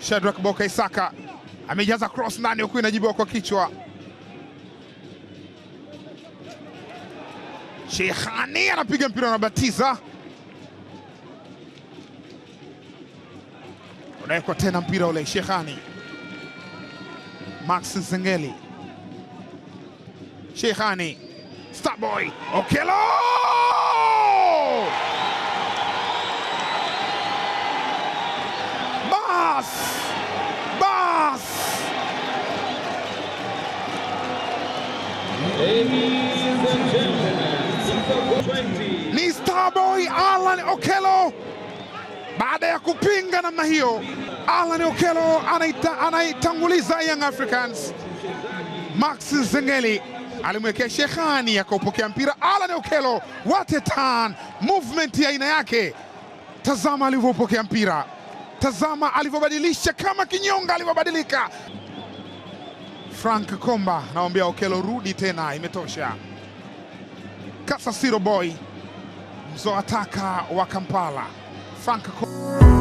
Shadrack Boka Isaka amejaza cross ndani, huku inajibiwa kwa kichwa. Sheikhani anapiga mpira na batiza, unawekwa tena mpira ule. Sheikhani, Max Nzengeli, Sheikhani, Starboy, Okello! Bas! Ni Starboy Alan Okello. Baada ya kupinga namna hiyo, Alan Okello anaitanguliza Young Africans. Max Nzengeli alimwekea Sheikhani akaupokea mpira. Alan Okello, what a turn, movement ya aina yake. Tazama alivyopokea mpira, tazama alivyobadilisha, kama kinyonga alivyobadilika. Frank Komba naombea Okello, rudi tena, imetosha. Kasasiro Boy, mzoataka wa Kampala. Frank Komba.